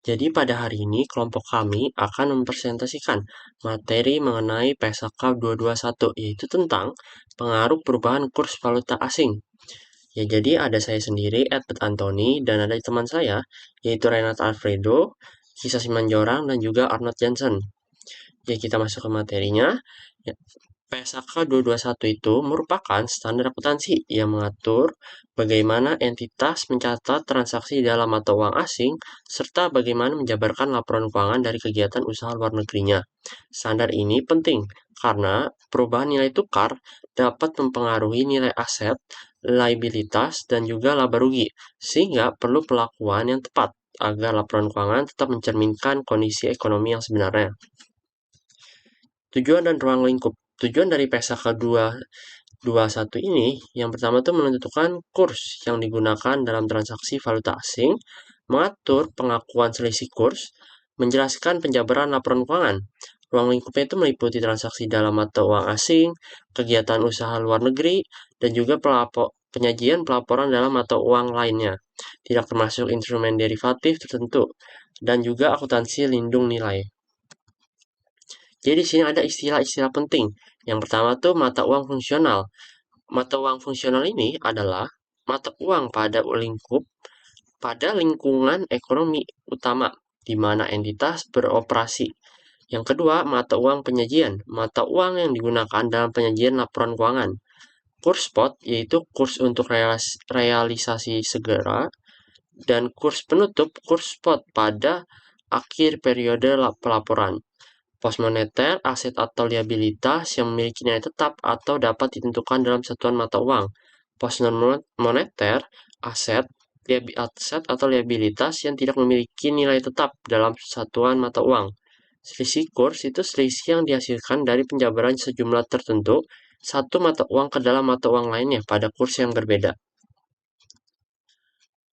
Jadi pada hari ini kelompok kami akan mempresentasikan materi mengenai PSAK 221, yaitu tentang pengaruh perubahan kurs valuta asing. Ya, jadi ada saya sendiri, Edward Anthony, dan ada teman saya, yaitu Renat Alfredo, Kisa Simanjorang, dan juga Arnold Jansen. Ya, kita masuk ke materinya. Ya, PSAK 221 itu merupakan standar akuntansi yang mengatur bagaimana entitas mencatat transaksi dalam mata uang asing serta bagaimana menjabarkan laporan keuangan dari kegiatan usaha luar negerinya. Standar ini penting karena perubahan nilai tukar dapat mempengaruhi nilai aset, liabilitas, dan juga laba rugi, sehingga perlu pelakuan yang tepat agar laporan keuangan tetap mencerminkan kondisi ekonomi yang sebenarnya. Tujuan dan ruang lingkup. Tujuan dari PSAK 221 ini, yang pertama itu menentukan kurs yang digunakan dalam transaksi valuta asing, mengatur pengakuan selisih kurs, menjelaskan penjabaran laporan keuangan. Ruang lingkupnya itu meliputi transaksi dalam mata uang asing, kegiatan usaha luar negeri, dan juga penyajian pelaporan dalam mata uang lainnya, tidak termasuk instrumen derivatif tertentu, dan juga akuntansi lindung nilai. Jadi di sini ada istilah-istilah penting. Yang pertama tuh mata uang fungsional. Mata uang fungsional ini adalah mata uang pada lingkungan ekonomi utama di mana entitas beroperasi. Yang kedua, mata uang penyajian. Mata uang yang digunakan dalam penyajian laporan keuangan. Kurs spot yaitu kurs untuk realisasi segera, dan kurs penutup kurs spot pada akhir periode pelaporan. Pos moneter, aset atau liabilitas yang memiliki nilai tetap atau dapat ditentukan dalam satuan mata uang. Pos non-moneter, aset atau liabilitas yang tidak memiliki nilai tetap dalam satuan mata uang. Selisih kurs itu selisih yang dihasilkan dari penjabaran sejumlah tertentu satu mata uang ke dalam mata uang lainnya pada kurs yang berbeda.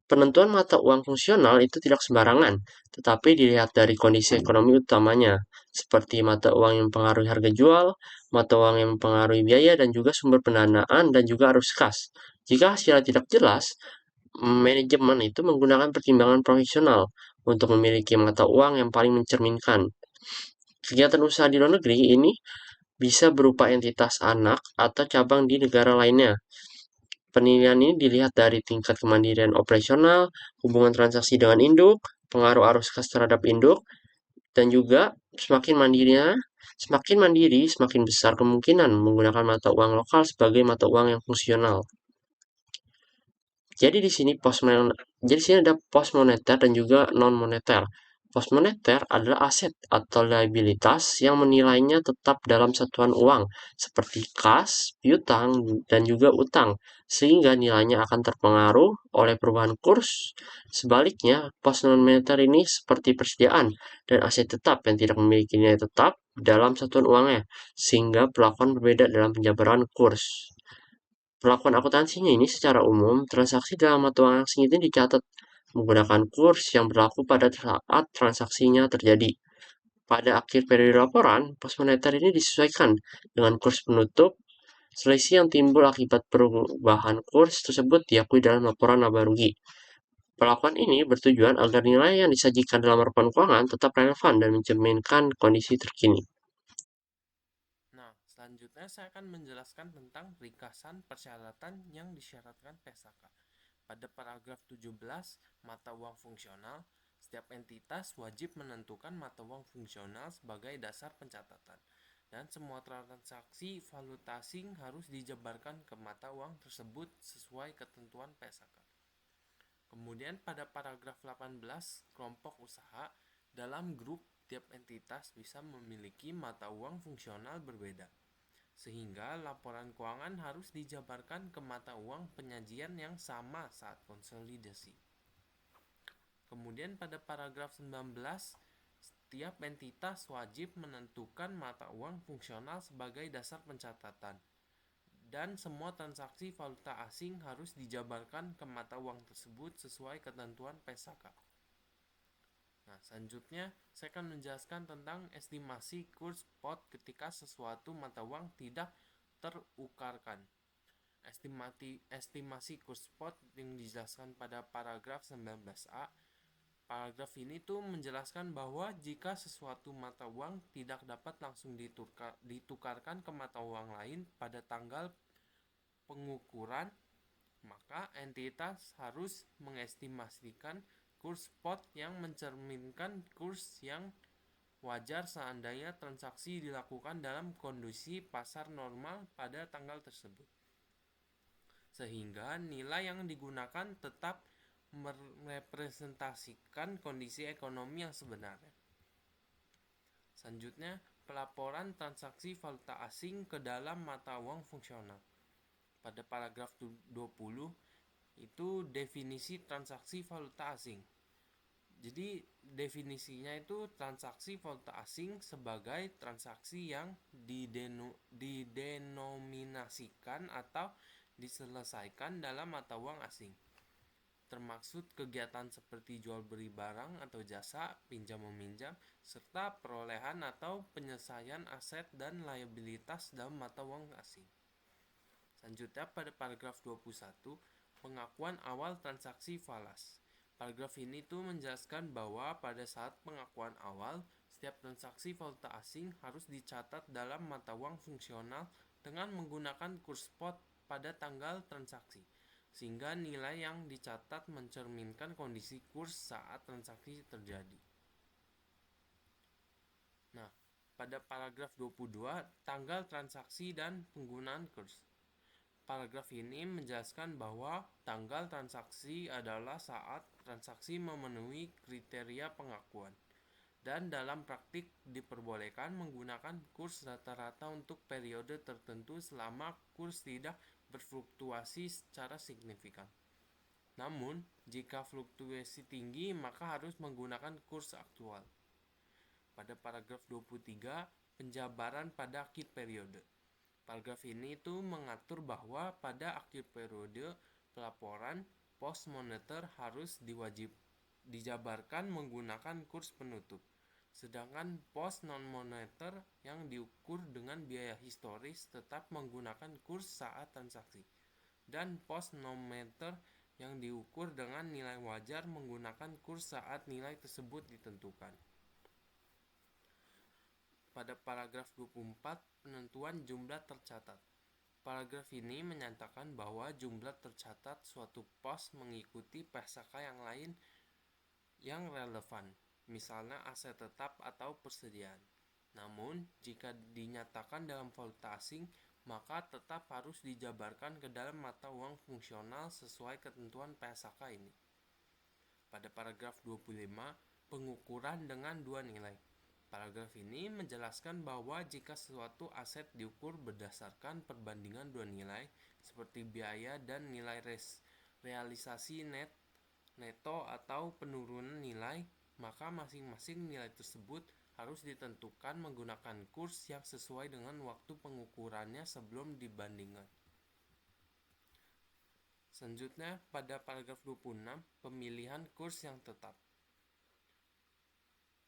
Penentuan mata uang fungsional itu tidak sembarangan, tetapi dilihat dari kondisi ekonomi utamanya, seperti mata uang yang mempengaruhi harga jual, mata uang yang mempengaruhi biaya, dan juga sumber pendanaan, dan juga arus kas. Jika hasilnya tidak jelas, manajemen itu menggunakan pertimbangan profesional untuk memiliki mata uang yang paling mencerminkan. Kegiatan usaha di luar negeri ini bisa berupa entitas anak atau cabang di negara lainnya. Penilaian ini dilihat dari tingkat kemandirian operasional, hubungan transaksi dengan induk, pengaruh arus kas terhadap induk, dan juga semakin mandiri, semakin besar kemungkinan menggunakan mata uang lokal sebagai mata uang yang fungsional. Jadi di sini ada pos moneter dan juga non moneter. Pos moneter adalah aset atau liabilitas yang menilainya tetap dalam satuan uang seperti kas, piutang, dan juga utang, sehingga nilainya akan terpengaruh oleh perubahan kurs. Sebaliknya, pos non moneter ini seperti persediaan dan aset tetap yang tidak memiliki nilai tetap dalam satuan uangnya, sehingga perlakuan berbeda dalam penjabaran kurs. Perlakuan akuntansinya ini secara umum, transaksi dalam mata uang asing itu dicatat menggunakan kurs yang berlaku pada saat transaksinya terjadi. Pada akhir periode laporan, pos moneter ini disesuaikan dengan kurs penutup. Selisih yang timbul akibat perubahan kurs tersebut diakui dalam laporan laba rugi. Perlakuan ini bertujuan agar nilai yang disajikan dalam laporan keuangan tetap relevan dan mencerminkan kondisi terkini. Nah, selanjutnya saya akan menjelaskan tentang ringkasan persyaratan yang disyaratkan PSAK. Pada paragraf 17, mata uang fungsional, setiap entitas wajib menentukan mata uang fungsional sebagai dasar pencatatan. Dan semua transaksi valuta asing harus dijabarkan ke mata uang tersebut sesuai ketentuan PSAK. Kemudian pada paragraf 18, kelompok usaha dalam grup tiap entitas bisa memiliki mata uang fungsional berbeda, sehingga laporan keuangan harus dijabarkan ke mata uang penyajian yang sama saat konsolidasi. Kemudian pada paragraf 19, setiap entitas wajib menentukan mata uang fungsional sebagai dasar pencatatan, dan semua transaksi valuta asing harus dijabarkan ke mata uang tersebut sesuai ketentuan PSAK. Nah, selanjutnya saya akan menjelaskan tentang estimasi kurs spot ketika sesuatu mata uang tidak terukarkan. Estimasi kurs spot yang dijelaskan pada paragraf 19a. paragraf ini tuh menjelaskan bahwa jika sesuatu mata uang tidak dapat langsung ditukarkan ke mata uang lain pada tanggal pengukuran, maka entitas harus mengestimasikan kurs spot yang mencerminkan kurs yang wajar seandainya transaksi dilakukan dalam kondisi pasar normal pada tanggal tersebut. Sehingga nilai yang digunakan tetap merepresentasikan kondisi ekonomi yang sebenarnya. Selanjutnya, pelaporan transaksi valuta asing ke dalam mata uang fungsional. Pada paragraf 20 itu definisi transaksi valuta asing. Jadi definisinya itu transaksi valuta asing sebagai transaksi yang didenominasikan atau diselesaikan dalam mata uang asing, termaksud kegiatan seperti jual beli barang atau jasa, pinjam meminjam, serta perolehan atau penyelesaian aset dan liabilitas dalam mata uang asing. Selanjutnya pada paragraf 21, pengakuan awal transaksi falas. Paragraf ini tuh menjelaskan bahwa pada saat pengakuan awal, setiap transaksi valuta asing harus dicatat dalam mata uang fungsional dengan menggunakan kurs spot pada tanggal transaksi, sehingga nilai yang dicatat mencerminkan kondisi kurs saat transaksi terjadi. Nah, pada paragraf 22, tanggal transaksi dan penggunaan kurs. Paragraf ini menjelaskan bahwa tanggal transaksi adalah saat transaksi memenuhi kriteria pengakuan, dan dalam praktik diperbolehkan menggunakan kurs rata-rata untuk periode tertentu selama kurs tidak berfluktuasi secara signifikan. Namun, jika fluktuasi tinggi, maka harus menggunakan kurs aktual. Pada paragraf 23, penjabaran pada akhir periode. Paragraf ini itu mengatur bahwa pada akhir periode pelaporan pos moneter harus dijabarkan menggunakan kurs penutup. Sedangkan pos non moneter yang diukur dengan biaya historis tetap menggunakan kurs saat transaksi. Dan pos non moneter yang diukur dengan nilai wajar menggunakan kurs saat nilai tersebut ditentukan. Pada paragraf 24, penentuan jumlah tercatat. Paragraf ini menyatakan bahwa jumlah tercatat suatu pos mengikuti persaka yang lain yang relevan, misalnya aset tetap atau persediaan. Namun, jika dinyatakan dalam valuta asing, maka tetap harus dijabarkan ke dalam mata uang fungsional sesuai ketentuan persaka ini. Pada paragraf 25, pengukuran dengan dua nilai. Paragraf ini menjelaskan bahwa jika suatu aset diukur berdasarkan perbandingan dua nilai, seperti biaya dan nilai realisasi neto atau penurunan nilai, maka masing-masing nilai tersebut harus ditentukan menggunakan kurs yang sesuai dengan waktu pengukurannya sebelum dibandingkan. Selanjutnya, pada paragraf 26, pemilihan kurs yang tetap.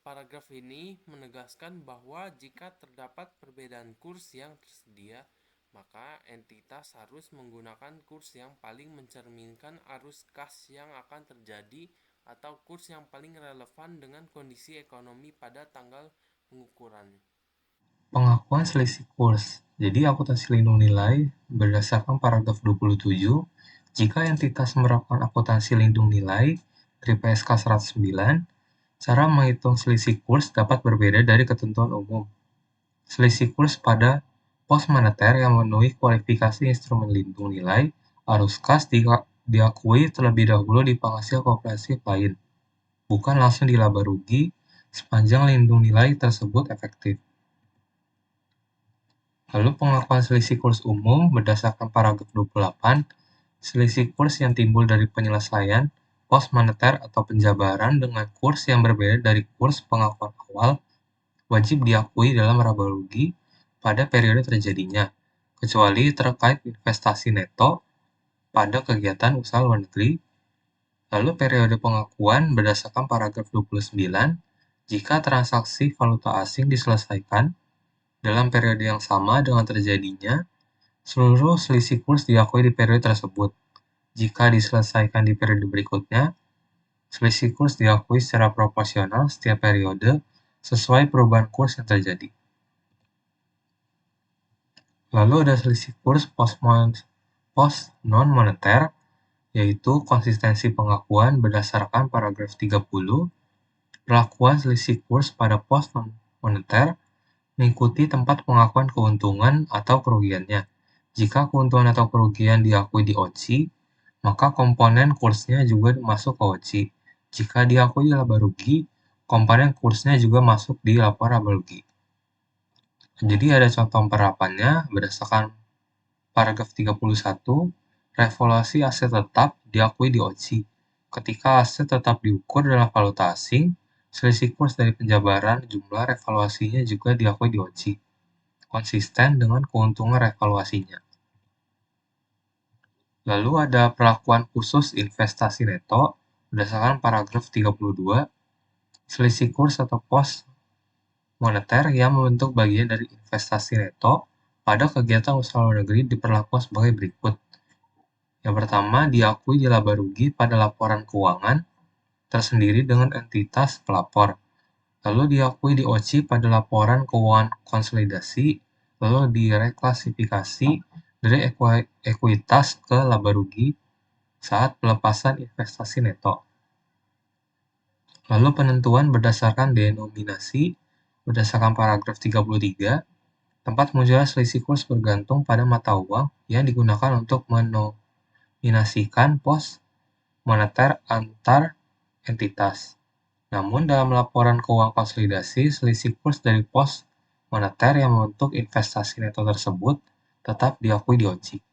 Paragraf ini menegaskan bahwa jika terdapat perbedaan kurs yang tersedia, maka entitas harus menggunakan kurs yang paling mencerminkan arus kas yang akan terjadi atau kurs yang paling relevan dengan kondisi ekonomi pada tanggal pengukurannya. Pengakuan selisih kurs. Jadi akuntansi lindung nilai berdasarkan paragraf 27, jika entitas menerapkan akuntansi lindung nilai dari PSK 109, cara menghitung selisih kurs dapat berbeda dari ketentuan umum. Selisih kurs pada pos moneter yang memenuhi kualifikasi instrumen lindung nilai arus kas diakui terlebih dahulu di penghasil komprehensif lain, bukan langsung di laba rugi sepanjang lindung nilai tersebut efektif. Lalu pengakuan selisih kurs umum berdasarkan paragraf 28, selisih kurs yang timbul dari penyelesaian pos moneter atau penjabaran dengan kurs yang berbeda dari kurs pengakuan awal wajib diakui dalam laba rugi pada periode terjadinya, kecuali terkait investasi neto pada kegiatan usaha luar negeri. Lalu periode pengakuan berdasarkan paragraf 29, jika transaksi valuta asing diselesaikan dalam periode yang sama dengan terjadinya, seluruh selisih kurs diakui di periode tersebut. Jika diselesaikan di periode berikutnya, Selisih kurs diakui secara proporsional setiap periode sesuai perubahan kurs yang terjadi. Lalu ada selisih kurs post non-moneter, yaitu konsistensi pengakuan berdasarkan paragraf 30. Perlakuan selisih kurs pada post non-moneter mengikuti tempat pengakuan keuntungan atau kerugiannya. Jika keuntungan atau kerugian diakui di OCI, maka komponen kursnya juga masuk ke OCI. Jika diakui di laba rugi, komponen kursnya juga masuk di lapor laba rugi. Jadi ada contoh penerapannya berdasarkan paragraf 31, revaluasi aset tetap diakui di OCI. Ketika aset tetap diukur dalam valuta asing, selisih kurs dari penjabaran jumlah revaluasinya juga diakui di OCI, konsisten dengan keuntungan revaluasinya. Lalu ada perlakuan khusus investasi neto berdasarkan paragraf 32, selisih kurs atau post moneter yang membentuk bagian dari investasi neto pada kegiatan usaha luar negeri diperlakukan sebagai berikut. Yang pertama, diakui di laba rugi pada laporan keuangan tersendiri dengan entitas pelapor. Lalu diakui di OCI pada laporan keuangan konsolidasi, lalu direklasifikasi dari ekuitas ke laba rugi saat pelepasan investasi neto. Lalu penentuan berdasarkan denominasi berdasarkan paragraf 33, tempat munculnya selisih kurs bergantung pada mata uang yang digunakan untuk menominasikan pos moneter antar entitas. Namun dalam laporan keuangan konsolidasi, selisih kurs dari pos moneter yang membentuk investasi neto tersebut tetap diakui di OCI.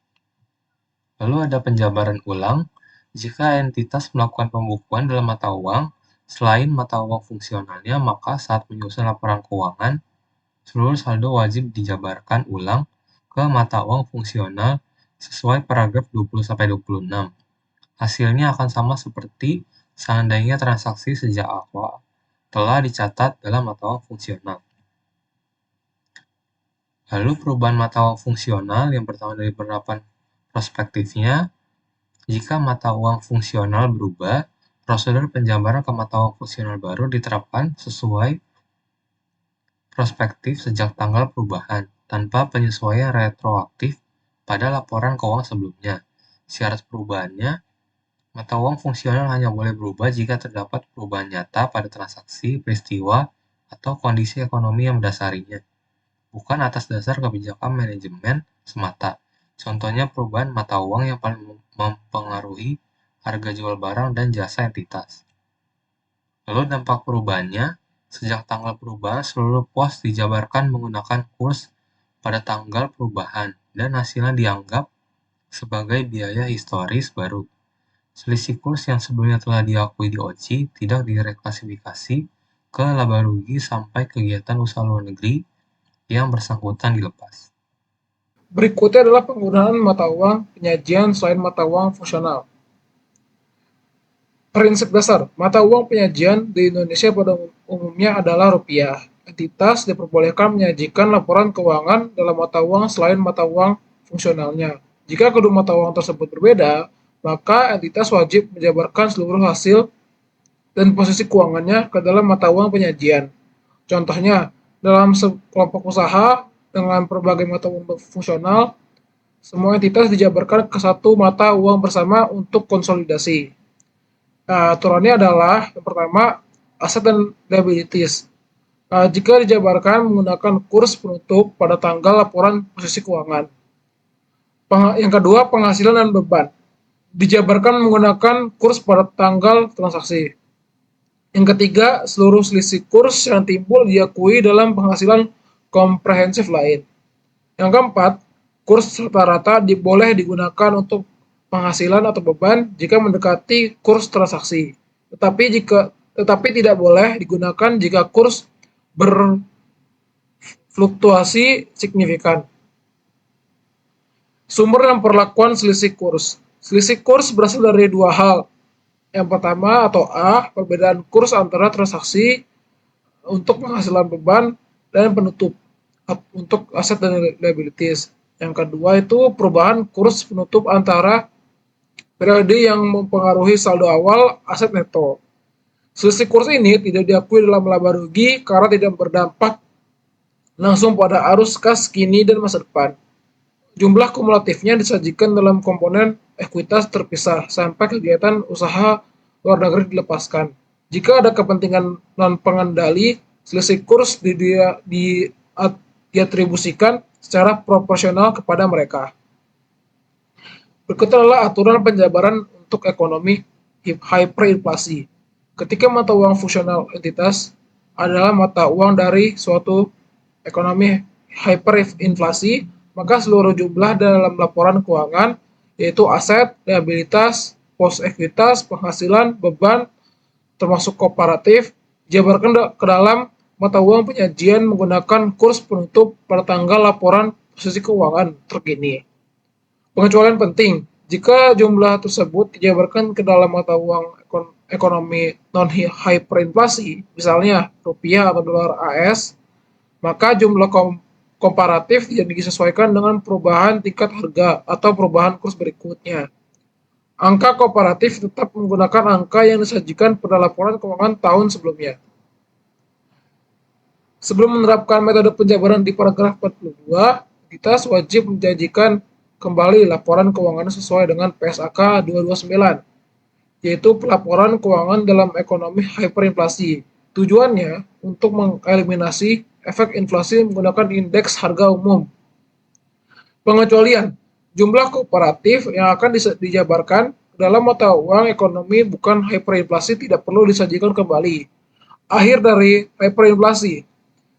Lalu ada penjabaran ulang, jika entitas melakukan pembukuan dalam mata uang selain mata uang fungsionalnya, maka saat menyusun laporan keuangan, seluruh saldo wajib dijabarkan ulang ke mata uang fungsional sesuai paragraf 20-26. Hasilnya akan sama seperti seandainya transaksi sejak awal telah dicatat dalam mata uang fungsional. Lalu perubahan mata uang fungsional yang pertama dari penerapan prospektifnya, jika mata uang fungsional berubah, prosedur penjabaran ke mata uang fungsional baru diterapkan sesuai prospektif sejak tanggal perubahan, tanpa penyesuaian retroaktif pada laporan keuangan sebelumnya. Syarat perubahannya, mata uang fungsional hanya boleh berubah jika terdapat perubahan nyata pada transaksi, peristiwa, atau kondisi ekonomi yang mendasarinya, bukan atas dasar kebijakan manajemen semata. Contohnya perubahan mata uang yang paling mempengaruhi harga jual barang dan jasa entitas. Lalu dampak perubahannya, sejak tanggal perubahan seluruh pos dijabarkan menggunakan kurs pada tanggal perubahan dan hasilnya dianggap sebagai biaya historis baru. Selisih kurs yang sebelumnya telah diakui di OCI tidak direklasifikasi ke laba rugi sampai kegiatan usaha luar negeri yang bersangkutan dilepas. Berikutnya adalah penggunaan mata uang penyajian selain mata uang fungsional. Prinsip dasar, mata uang penyajian di Indonesia pada umumnya adalah rupiah. Entitas diperbolehkan menyajikan laporan keuangan dalam mata uang selain mata uang fungsionalnya. Jika kedua mata uang tersebut berbeda, maka entitas wajib menjabarkan seluruh hasil dan posisi keuangannya ke dalam mata uang penyajian. Contohnya, dalam kelompok usaha dengan berbagai mata uang fungsional, semua entitas dijabarkan ke satu mata uang bersama untuk konsolidasi. Aturannya adalah yang pertama, aset dan liabilities. Jika dijabarkan menggunakan kurs penutup pada tanggal laporan posisi keuangan. Yang kedua, penghasilan dan beban. Dijabarkan menggunakan kurs pada tanggal transaksi. Yang ketiga, seluruh selisih kurs yang timbul diakui dalam penghasilan komprehensif lain. Yang keempat, kurs rata-rata boleh digunakan untuk penghasilan atau beban jika mendekati kurs transaksi. Tetapi tidak boleh digunakan jika kurs berfluktuasi signifikan. Sumber dan perlakuan selisih kurs. Selisih kurs berasal dari dua hal. Yang pertama atau A, perbedaan kurs antara transaksi untuk penghasilan beban dan penutup untuk aset dan liabilities. Yang kedua itu perubahan kurs penutup antara periode yang mempengaruhi saldo awal aset neto. Selisih kurs ini tidak diakui dalam laba rugi karena tidak berdampak langsung pada arus kas kini dan masa depan. Jumlah kumulatifnya disajikan dalam komponen ekuitas terpisah sampai kegiatan usaha luar negeri dilepaskan. Jika ada kepentingan non-pengendali, selisih kurs diatribusikan secara proporsional kepada mereka. Berikut adalah aturan penjabaran untuk ekonomi hyperinflasi. Ketika mata uang fungsional entitas adalah mata uang dari suatu ekonomi hyperinflasi, maka seluruh jumlah dalam laporan keuangan, yaitu aset, liabilitas, pos ekuitas, penghasilan, beban, termasuk kooperatif, dijabarkan ke dalam mata uang penyajian menggunakan kurs penutup pada tanggal laporan posisi keuangan terkini. Pengecualian penting, jika jumlah tersebut dijabarkan ke dalam mata uang ekonomi non-hyperinflasi, misalnya rupiah atau dolar AS, maka jumlah komparatif yang disesuaikan dengan perubahan tingkat harga atau perubahan kurs berikutnya. Angka komparatif tetap menggunakan angka yang disajikan pada laporan keuangan tahun sebelumnya. Sebelum menerapkan metode penjabaran di paragraf 42, entitas wajib menjanjikan kembali laporan keuangan sesuai dengan PSAK 229, yaitu pelaporan keuangan dalam ekonomi hyperinflasi. Tujuannya untuk mengeliminasi efek inflasi menggunakan indeks harga umum. Pengecualian, jumlah kooperatif yang akan dijabarkan dalam mata uang ekonomi bukan hyperinflasi tidak perlu disajikan kembali. Akhir dari hyperinflasi,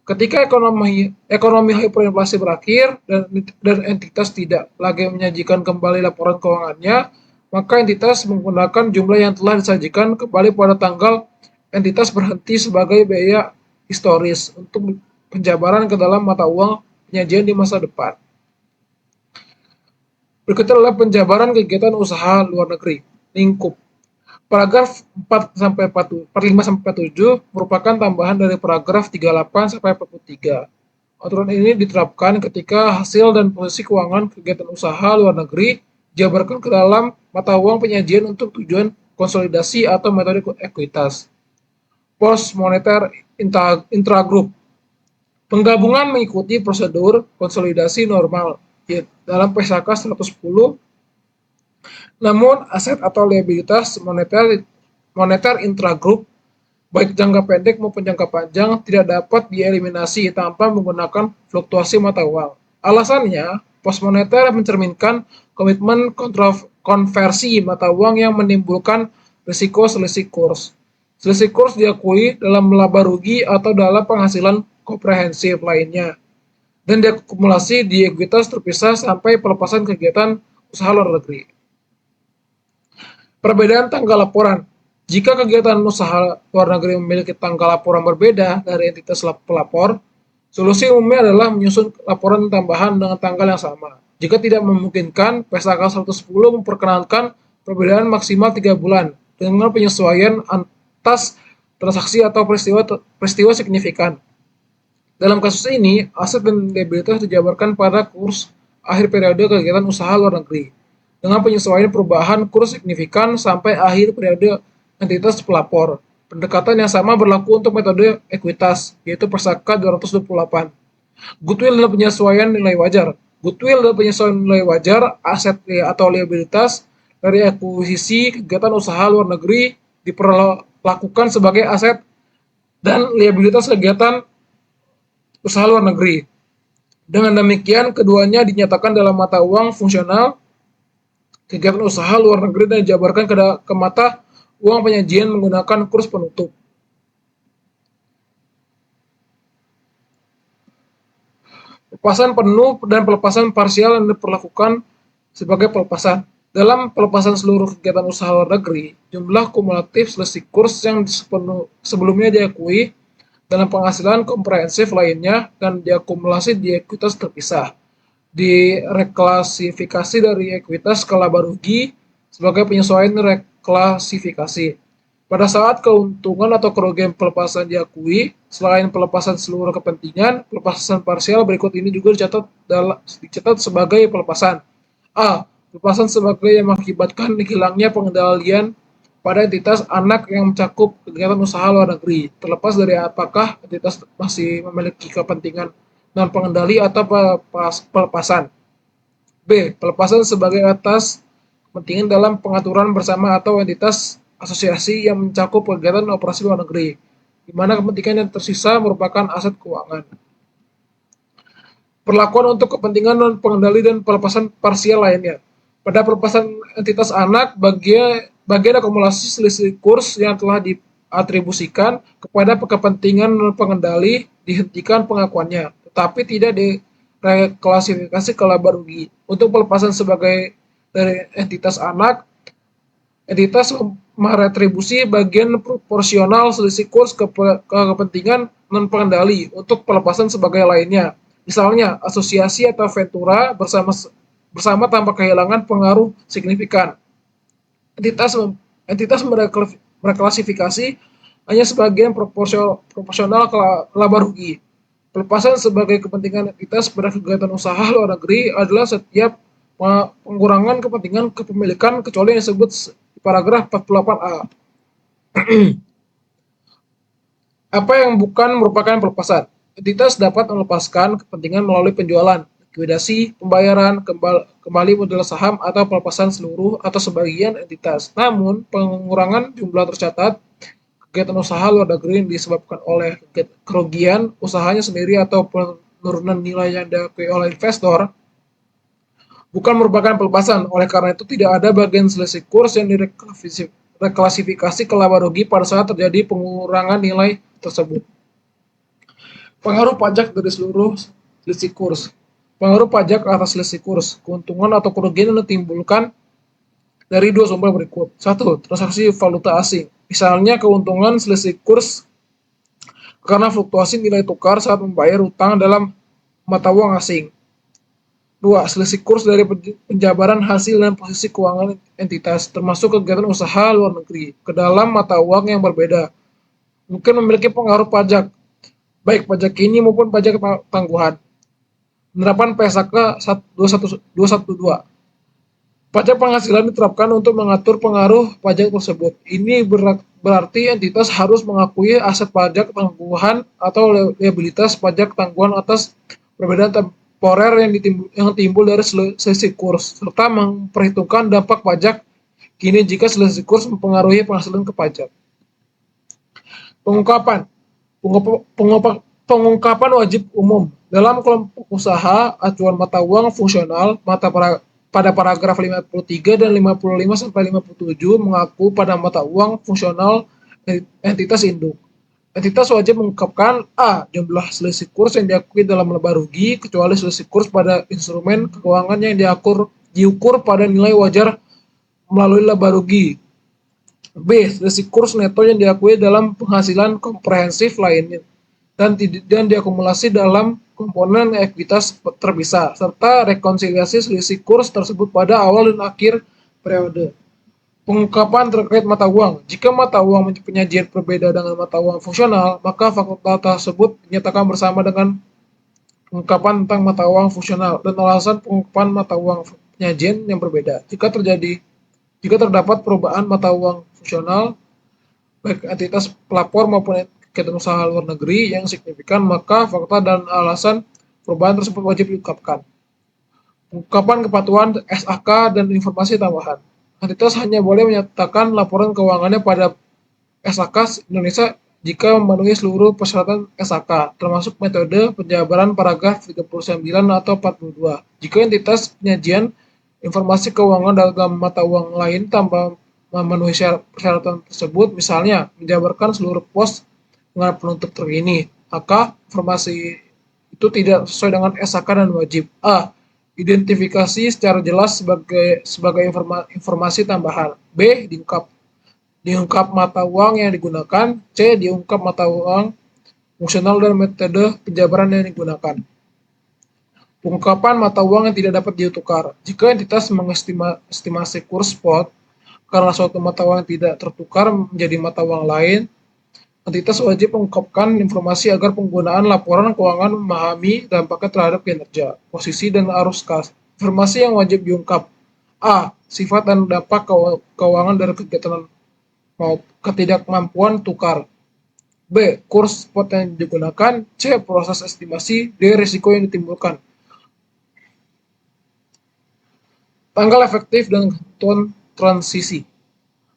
ketika ekonomi hyperinflasi berakhir dan entitas tidak lagi menyajikan kembali laporan keuangannya, maka entitas menggunakan jumlah yang telah disajikan kembali pada tanggal entitas berhenti sebagai biaya historis untuk penjabaran ke dalam mata uang penyajian di masa depan. Berikutnya adalah penjabaran kegiatan usaha luar negeri, lingkup. Paragraf 45-47 merupakan tambahan dari paragraf 38-43. Aturan ini diterapkan ketika hasil dan posisi keuangan kegiatan usaha luar negeri dijabarkan ke dalam mata uang penyajian untuk tujuan konsolidasi atau metode ekuitas. Pos moneter intragroup. Penggabungan mengikuti prosedur konsolidasi normal dalam PSAK 110. Namun, aset atau liabilitas moneter intragroup, baik jangka pendek maupun jangka panjang, tidak dapat dieliminasi tanpa menggunakan fluktuasi mata uang. Alasannya, pos moneter mencerminkan komitmen konversi mata uang yang menimbulkan risiko selisih kurs. Selisih kurs diakui dalam laba rugi atau dalam penghasilan komprehensif lainnya, dan diakumulasi di ekuitas terpisah sampai pelepasan kegiatan usaha luar negeri. Perbedaan tanggal laporan. Jika kegiatan usaha luar negeri memiliki tanggal laporan berbeda dari entitas pelapor, solusi umumnya adalah menyusun laporan tambahan dengan tanggal yang sama. Jika tidak memungkinkan, PSAK 110 memperkenankan perbedaan maksimal 3 bulan dengan penyesuaian atas transaksi atau peristiwa signifikan. Dalam kasus ini, aset dan liabilitas dijabarkan pada kurs akhir periode kegiatan usaha luar negeri, dengan penyesuaian perubahan kurs signifikan sampai akhir periode entitas pelapor. Pendekatan yang sama berlaku untuk metode ekuitas, yaitu PSAK 228. Goodwill dan penyesuaian nilai wajar. Goodwill dan penyesuaian nilai wajar aset atau liabilitas dari akuisisi kegiatan usaha luar negeri diperlakukan sebagai aset dan liabilitas kegiatan usaha luar negeri. Dengan demikian, keduanya dinyatakan dalam mata uang fungsional kegiatan usaha luar negeri dan dijabarkan ke mata uang penyajian menggunakan kurs penutup. Pelepasan penuh dan pelepasan parsial yang diperlakukan sebagai pelepasan. Dalam pelepasan seluruh kegiatan usaha luar negeri, jumlah kumulatif selisih kurs yang sebelumnya diakui dalam penghasilan komprehensif lainnya dan diakumulasi di ekuitas terpisah. Direklasifikasi dari ekuitas ke laba rugi sebagai penyesuaian reklasifikasi. Pada saat keuntungan atau kerugian pelepasan diakui, selain pelepasan seluruh kepentingan, pelepasan parsial berikut ini juga dicatat sebagai pelepasan. A. Pelepasan sebagai yang mengakibatkan hilangnya pengendalian pada entitas anak yang mencakup kegiatan usaha luar negeri, terlepas dari apakah entitas masih memiliki kepentingan non-pengendali atau pelepasan. B. Pelepasan sebagai atas kepentingan dalam pengaturan bersama atau entitas asosiasi yang mencakup kegiatan operasi luar negeri, di mana kepentingan yang tersisa merupakan aset keuangan. Perlakuan untuk kepentingan non-pengendali dan pelepasan parsial lainnya. Pada pelepasan entitas anak, bagian akumulasi selisih kurs yang telah diatribusikan kepada kepentingan non-pengendali dihentikan pengakuannya, tetapi tidak direklasifikasi ke laba rugi. Untuk pelepasan sebagai dari entitas anak, entitas meretribusi bagian proporsional selisih kurs ke kepentingan non-pengendali untuk pelepasan sebagai lainnya. Misalnya, asosiasi atau ventura bersama tanpa kehilangan pengaruh signifikan. Entitas mereklasifikasi hanya sebagian proporsional ke laba rugi. Pelepasan sebagai kepentingan entitas pada kegiatan usaha luar negeri adalah setiap pengurangan kepentingan kepemilikan kecuali yang disebut di paragraf 48A. Apa yang bukan merupakan pelepasan? Entitas dapat melepaskan kepentingan melalui penjualan, likuidasi, pembayaran, kembali modal saham, atau pelepasan seluruh atau sebagian entitas. Namun, pengurangan jumlah tercatat kegiatan usaha luar negeri yang disebabkan oleh kerugian usahanya sendiri atau penurunan nilai yang diakui oleh investor bukan merupakan pelepasan. Oleh karena itu, tidak ada bagian selisih kurs yang direklasifikasi ke laba rugi pada saat terjadi pengurangan nilai tersebut. Pengaruh pajak dari seluruh selisih kurs. Pengaruh pajak atas selisih kurs, keuntungan atau kerugian yang ditimbulkan dari dua sumber berikut. 1. Transaksi valuta asing. Misalnya keuntungan selisih kurs karena fluktuasi nilai tukar saat membayar utang dalam mata uang asing. 2. Selisih kurs dari penjabaran hasil dan posisi keuangan entitas, termasuk kegiatan usaha luar negeri, ke dalam mata uang yang berbeda. Mungkin memiliki pengaruh pajak, baik pajak kini maupun pajak tangguhan. Penerapan PSAK 212. Pajak penghasilan diterapkan untuk mengatur pengaruh pajak tersebut. Ini berarti entitas harus mengakui aset pajak tangguhan atau liabilitas pajak tangguhan atas perbedaan temporer yang timbul dari selisih kurs, serta memperhitungkan dampak pajak kini jika selisih kurs mempengaruhi penghasilan ke pajak. Pengungkapan wajib umum. Dalam kelompok usaha, acuan mata uang fungsional pada paragraf 53 dan 55 sampai 57 mengaku pada mata uang fungsional entitas induk. Entitas wajib mengungkapkan a. Jumlah selisih kurs yang diakui dalam laba rugi, kecuali selisih kurs pada instrumen keuangan yang diukur pada nilai wajar melalui laba rugi. B. Selisih kurs neto yang diakui dalam penghasilan komprehensif lainnya dan diakumulasi dalam komponen ekuitas terpisah, serta rekonsiliasi selisih kurs tersebut pada awal dan akhir periode. Pengungkapan terkait mata uang. Jika mata uang penyajian berbeda dengan mata uang fungsional, maka fakultas tersebut dinyatakan bersama dengan pengungkapan tentang mata uang fungsional dan alasan pengungkapan mata uang penyajian yang berbeda. Jika terdapat perubahan mata uang fungsional, baik entitas pelapor maupun kegiatan usaha luar negeri yang signifikan, maka fakta dan alasan perubahan tersebut wajib diungkapkan. Pengungkapan kepatuhan SAK dan informasi tambahan. Entitas hanya boleh menyatakan laporan keuangannya pada SAK Indonesia jika memenuhi seluruh persyaratan SAK, termasuk metode penjabaran paragraf 39 atau 42. Jika entitas penyajian informasi keuangan dalam mata uang lain tanpa memenuhi persyaratan tersebut, misalnya menjabarkan seluruh pos dengan penutup terkini, maka informasi itu tidak sesuai dengan SAK dan wajib. A. Identifikasi secara jelas sebagai informasi tambahan. B. Diungkap mata uang yang digunakan. C. Diungkap mata uang fungsional dan metode penjabaran yang digunakan. Pengungkapan mata uang yang tidak dapat ditukar. Jika entitas mengestimasi kurs spot karena suatu mata uang yang tidak tertukar menjadi mata uang lain, entitas wajib mengungkapkan informasi agar penggunaan laporan keuangan memahami dampaknya terhadap kinerja, posisi, dan arus kas. Informasi yang wajib diungkap. A. Sifat dan dampak keuangan dari kegiatan ketidakmampuan tukar. B. Kurs spot yang digunakan. C. Proses estimasi. D. Risiko yang ditimbulkan. Tanggal efektif dan ketentuan transisi.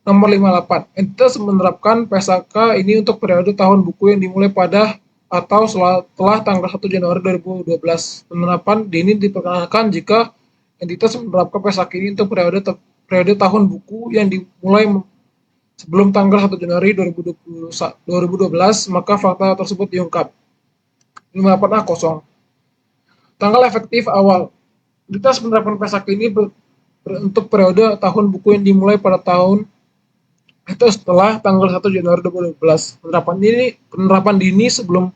Nomor 58. Entitas menerapkan PSAK ini untuk periode tahun buku yang dimulai pada atau setelah tanggal 1 Januari 2012. Penerapan dini diperkenankan jika entitas menerapkan PSAK ini untuk periode tahun buku yang dimulai sebelum tanggal 1 Januari 2012, maka fakta tersebut diungkap. 58A kosong. Tanggal efektif awal. Entitas menerapkan PSAK ini untuk periode tahun buku yang dimulai pada tahun itu setelah tanggal 1 Januari 2012. Penerapan dini sebelum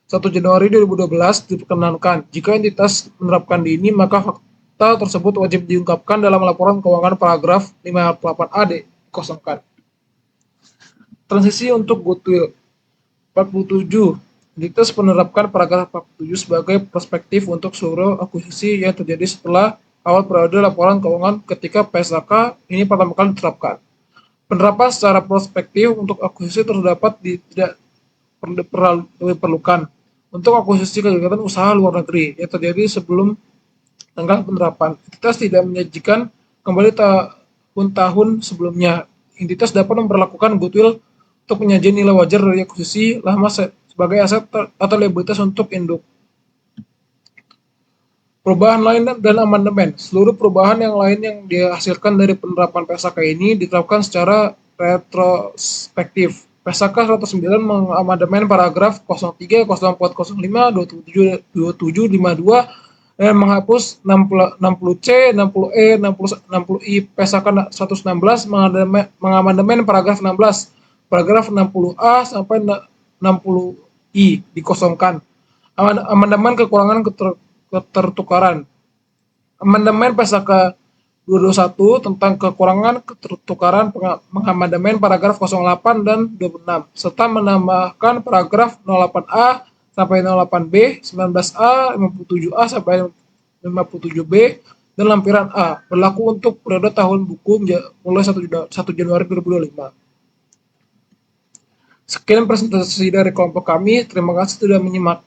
1 Januari 2012 diperkenankan. Jika entitas menerapkan dini, maka fakta tersebut wajib diungkapkan dalam laporan keuangan paragraf 58A dikosongkan. Transisi untuk goodwill. 47. Entitas menerapkan paragraf 47 sebagai perspektif untuk seluruh akuisisi yang terjadi setelah awal periode laporan keuangan ketika PSAK ini pertama kali diterapkan. Penerapan secara prospektif untuk akuisisi terdapat tidak diperlukan untuk akuisisi kegiatan usaha luar negeri yang terjadi sebelum tanggal penerapan. Entitas tidak menyajikan kembali tahun-tahun sebelumnya. Entitas dapat memperlakukan goodwill untuk penyajian nilai wajar dari akuisisi lama sebagai aset atau liabilitas untuk induk. Perubahan lain dan amandemen. Seluruh perubahan yang lain yang dihasilkan dari penerapan PSAK ini diterapkan secara retrospektif. PSAK 109 mengamandemen paragraf 03, 04, 05, 27, 52 dan menghapus 60C, 60E, 60I. PSAK 116 mengamandemen paragraf 16, paragraf 60A sampai 60I dikosongkan. Amandemen kekurangan ketertukaran. Amandemen PSAK 221 tentang kekurangan ketertukaran mengamandemen paragraf 08 dan 26 serta menambahkan paragraf 08A sampai 08B, 19A, 57A sampai 57B dan lampiran A berlaku untuk periode tahun buku mulai 1 Januari 2025. Sekian presentasi dari kelompok kami. Terima kasih sudah menyimak.